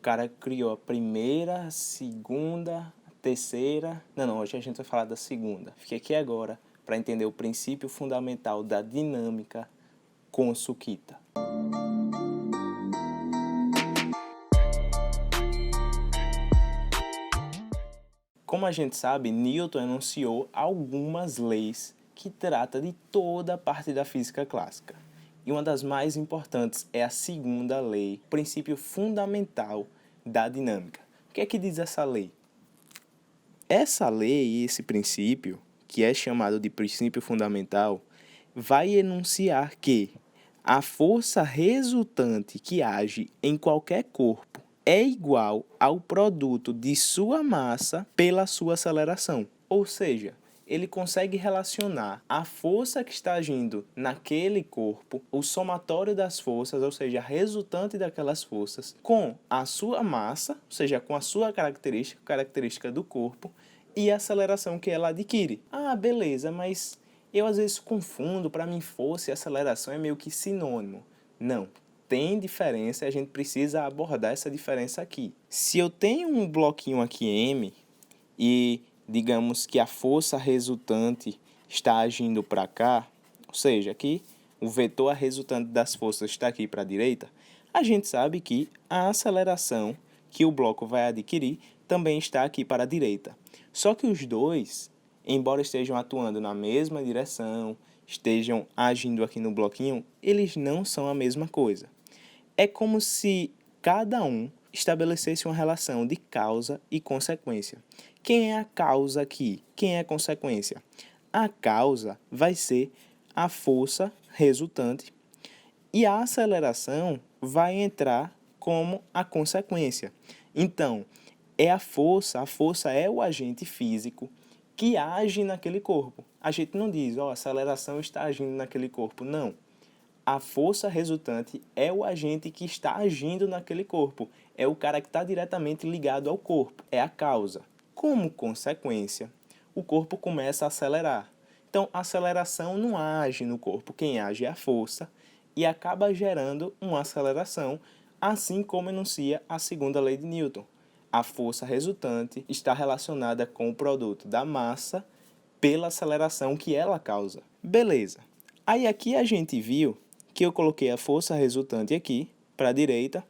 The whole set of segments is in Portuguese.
cara criou a primeira, a segunda, a terceira... Não, hoje a gente vai falar da segunda. Fique aqui agora para entender o princípio fundamental da dinâmica com Sukita. Como a gente sabe, Newton enunciou algumas leis que tratam de toda a parte da física clássica. E uma das mais importantes é a segunda lei, o princípio fundamental da dinâmica. O que é que diz essa lei? Essa lei, esse princípio, que é chamado de princípio fundamental, vai enunciar que a força resultante que age em qualquer corpo é igual ao produto de sua massa pela sua aceleração. Ou seja, ele consegue relacionar a força que está agindo naquele corpo, o somatório das forças, ou seja, a resultante daquelas forças, com a sua massa, ou seja, com a sua característica do corpo, e a aceleração que ela adquire. Ah, beleza, mas eu às vezes confundo, para mim força e aceleração é meio que sinônimo. Não, tem diferença e a gente precisa abordar essa diferença aqui. Se eu tenho um bloquinho aqui M e digamos que a força resultante está agindo para cá, ou seja, aqui o vetor resultante das forças está aqui para a direita, a gente sabe que a aceleração que o bloco vai adquirir também está aqui para a direita. Só que os dois, embora estejam atuando na mesma direção, estejam agindo aqui no bloquinho, eles não são a mesma coisa. É como se cada um estabelecesse uma relação de causa e consequência. Quem é a causa aqui? Quem é a consequência? A causa vai ser a força resultante e a aceleração vai entrar como a consequência. Então, é a força é o agente físico que age naquele corpo. A gente não diz, a aceleração está agindo naquele corpo. Não. A força resultante é o agente que está agindo naquele corpo. É o cara que está diretamente ligado ao corpo. É a causa. Como consequência, o corpo começa a acelerar. Então, a aceleração não age no corpo. Quem age é a força e acaba gerando uma aceleração, assim como enuncia a segunda lei de Newton. A força resultante está relacionada com o produto da massa pela aceleração que ela causa. Beleza. Aí aqui a gente viu que eu coloquei a força resultante aqui para a direita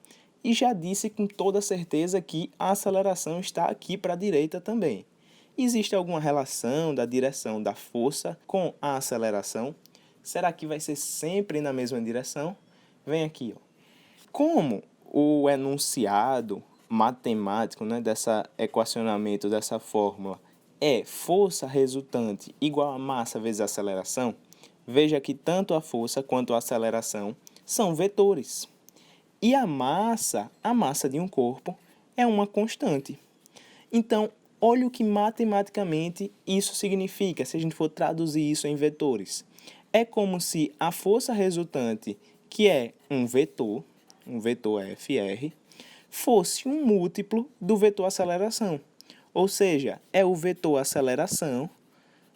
e já disse com toda certeza que a aceleração está aqui para a direita também. Existe alguma relação da direção da força com a aceleração? Será que vai ser sempre na mesma direção? Vem aqui, ó. Como o enunciado matemático, dessa equacionamento, dessa fórmula, é força resultante igual a massa vezes aceleração, veja que tanto a força quanto a aceleração são vetores. E a massa de um corpo, é uma constante. Então, olha o que matematicamente isso significa, se a gente for traduzir isso em vetores. É como se a força resultante, que é um vetor FR, fosse um múltiplo do vetor aceleração. Ou seja, é o vetor aceleração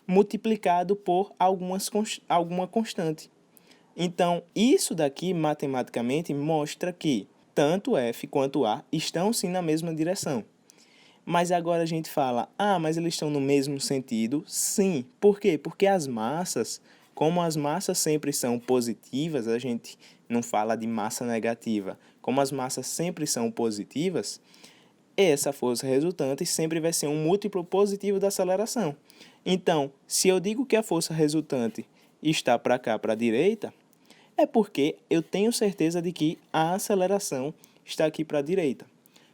multiplicado por alguma constante. Então, isso daqui, matematicamente, mostra que tanto F quanto A estão sim na mesma direção. Mas agora a gente fala, mas eles estão no mesmo sentido? Sim. Por quê? Porque as massas, como as massas sempre são positivas, a gente não fala de massa negativa. Como as massas sempre são positivas, essa força resultante sempre vai ser um múltiplo positivo da aceleração. Então, se eu digo que a força resultante está para cá, para a direita, é porque eu tenho certeza de que a aceleração está aqui para a direita.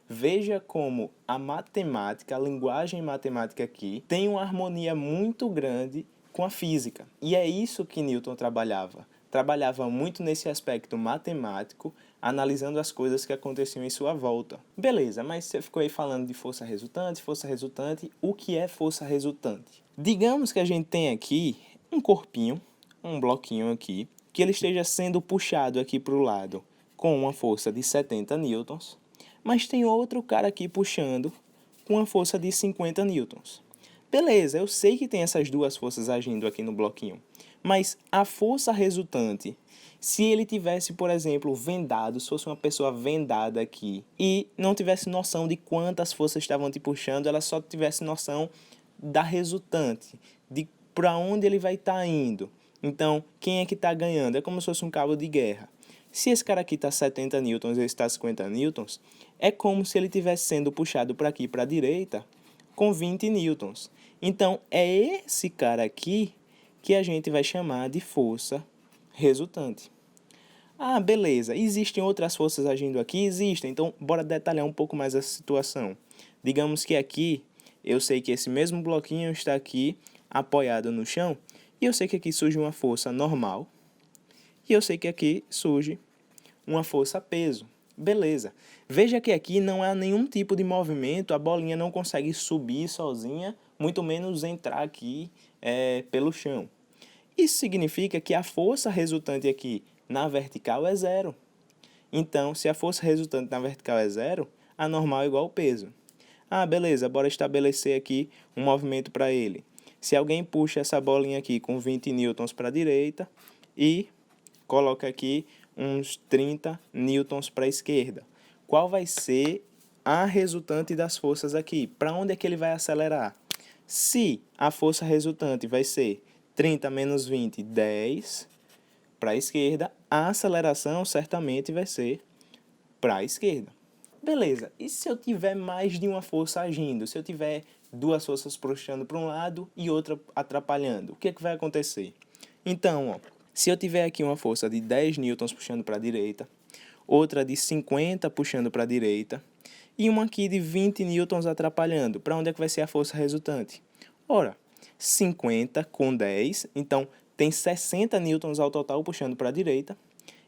Veja como a matemática, a linguagem matemática aqui, tem uma harmonia muito grande com a física. E é isso que Newton trabalhava. Trabalhava muito nesse aspecto matemático, analisando as coisas que aconteciam em sua volta. Beleza, mas você ficou aí falando de força resultante. O que é força resultante? Digamos que a gente tem aqui um corpinho, um bloquinho aqui, que ele esteja sendo puxado aqui para o lado com uma força de 70 newtons, mas tem outro cara aqui puxando com uma força de 50 newtons. Beleza, eu sei que tem essas duas forças agindo aqui no bloquinho, Mas a força resultante, se ele tivesse, por exemplo, vendado, se fosse uma pessoa vendada aqui e não tivesse noção de quantas forças estavam te puxando, ela só tivesse noção da resultante, de para onde ele vai estar indo. Então, quem é que está ganhando? É como se fosse um cabo de guerra. Se esse cara aqui está 70 newtons e esse está 50 newtons, é como se ele estivesse sendo puxado para aqui, para a direita, com 20 newtons. Então, é esse cara aqui que a gente vai chamar de força resultante. Ah, beleza. Existem outras forças agindo aqui? Existem. Então, bora detalhar um pouco mais essa situação. Digamos que aqui, eu sei que esse mesmo bloquinho está aqui apoiado no chão, e eu sei que aqui surge uma força normal, e eu sei que aqui surge uma força peso. Beleza. Veja que aqui não há nenhum tipo de movimento, a bolinha não consegue subir sozinha, muito menos entrar aqui pelo chão. Isso significa que a força resultante aqui na vertical é zero. Então, se a força resultante na vertical é zero, a normal é igual ao peso. Ah, beleza, bora estabelecer aqui um movimento para ele. Se alguém puxa essa bolinha aqui com 20 newtons para a direita e coloca aqui uns 30 newtons para a esquerda, qual vai ser a resultante das forças aqui? Para onde é que ele vai acelerar? Se a força resultante vai ser 30 menos 20, 10 para a esquerda, a aceleração certamente vai ser para a esquerda. Beleza, e se eu tiver mais de uma força agindo? Se eu tiver duas forças puxando para um lado e outra atrapalhando, o que é que vai acontecer? Então, ó, se eu tiver aqui uma força de 10 newtons puxando para a direita, outra de 50 puxando para a direita e uma aqui de 20 newtons atrapalhando, para onde é que vai ser a força resultante? Ora, 50 com 10, então tem 60 newtons ao total puxando para a direita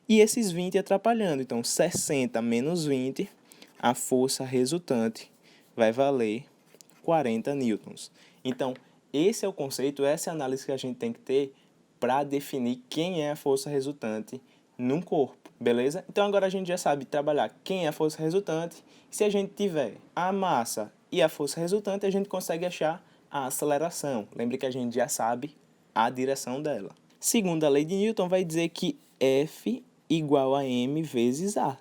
e esses 20 atrapalhando. Então, 60 menos 20, a força resultante vai valer 40 newtons. Então, esse é o conceito, essa é a análise que a gente tem que ter para definir quem é a força resultante num corpo, beleza? Então, agora a gente já sabe trabalhar quem é a força resultante. Se a gente tiver a massa e a força resultante, a gente consegue achar a aceleração. Lembre que a gente já sabe a direção dela. Segundo a lei de Newton, vai dizer que F igual a m vezes A.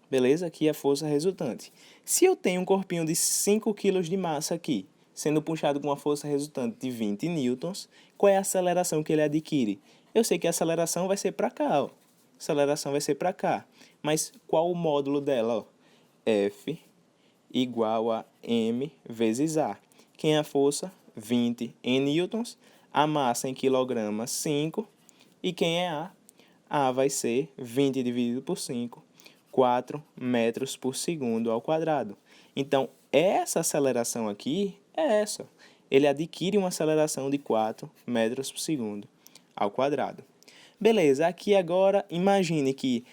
Beleza? Aqui é a força resultante. Se eu tenho um corpinho de 5 kg de massa aqui, sendo puxado com uma força resultante de 20 newtons, qual é a aceleração que ele adquire? Eu sei que a aceleração vai ser para cá, ó. A aceleração vai ser para cá. Mas qual o módulo dela, ó? F igual a m vezes A. Quem é a força? 20 em newtons. A massa em quilogramas, 5. E quem é A? A vai ser 20 dividido por 5, 4 metros por segundo ao quadrado. Então, essa aceleração aqui é essa. Ele adquire uma aceleração de 4 metros por segundo ao quadrado. Beleza, aqui agora imagine que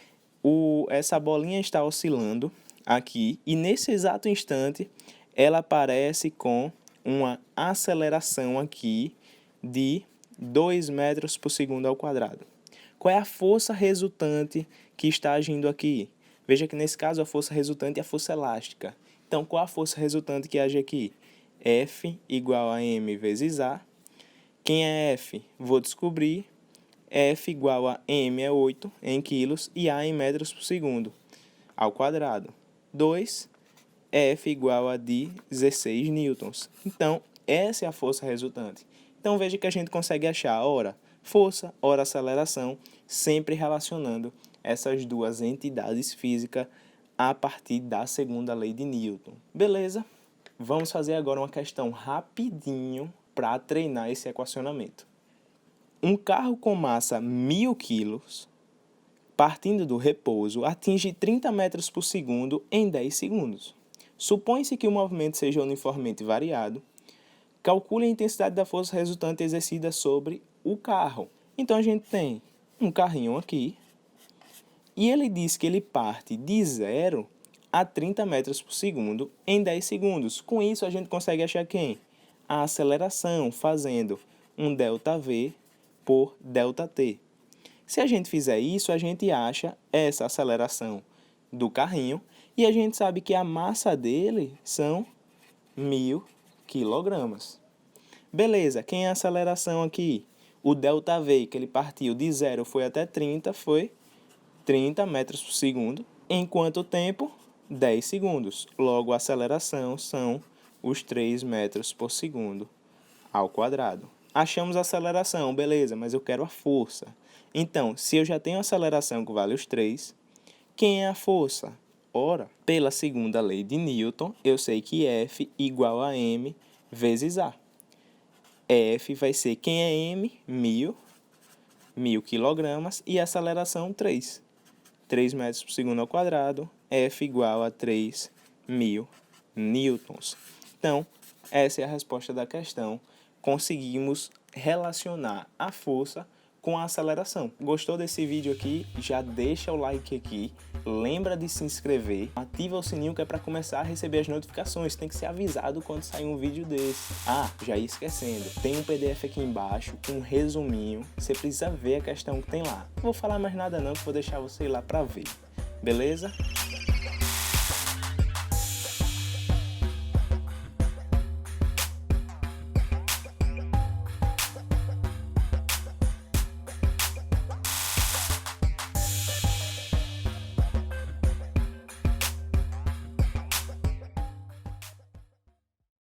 essa bolinha está oscilando aqui e nesse exato instante ela aparece com uma aceleração aqui de 2 metros por segundo ao quadrado. Qual é a força resultante que está agindo aqui? Veja que nesse caso a força resultante é a força elástica. Então, qual a força resultante que age aqui? F igual a m vezes A. Quem é F? Vou descobrir. F igual a m é 8 em quilos e A em metros por segundo ao quadrado. 2, F igual a 16 newtons. Então, essa é a força resultante. Então, veja que a gente consegue achar, ora, força, ora, aceleração, sempre relacionando essas duas entidades físicas a partir da segunda lei de Newton. Beleza? Vamos fazer agora uma questão rapidinho para treinar esse equacionamento. Um carro com massa 1000 kg, partindo do repouso, atinge 30 metros por segundo em 10 segundos. Supõe-se que o movimento seja uniformemente variado. Calcule a intensidade da força resultante exercida sobre o carro. Então, a gente tem um carrinho aqui e ele diz que ele parte de 0 a 30 metros por segundo em 10 segundos. Com isso, a gente consegue achar quem? A aceleração, fazendo um ΔV por ΔT. Se a gente fizer isso, a gente acha essa aceleração do carrinho e a gente sabe que a massa dele são 1000 quilogramas. Beleza, quem é a aceleração aqui? O ΔV, que ele partiu de 0 foi até 30, foi 30 metros por segundo. Em quanto tempo? 10 segundos. Logo, a aceleração são os 3 metros por segundo ao quadrado. Achamos a aceleração, beleza, mas eu quero a força. Então, se eu já tenho a aceleração que vale os 3, quem é a força? Ora, pela segunda lei de Newton, eu sei que F igual a m vezes A. F vai ser, quem é m? 1000 quilogramas, e a aceleração 3. 3 metros por segundo ao quadrado, F igual a 3.000 newtons. Então, essa é a resposta da questão. Conseguimos relacionar a força com a aceleração. Gostou desse vídeo aqui? Já deixa o like aqui, lembra de se inscrever, ativa o sininho que é para começar a receber as notificações, tem que ser avisado quando sair um vídeo desse. Ah, já ia esquecendo, tem um PDF aqui embaixo com um resuminho, você precisa ver a questão que tem lá. Não vou falar mais nada não, que vou deixar você ir lá para ver, beleza?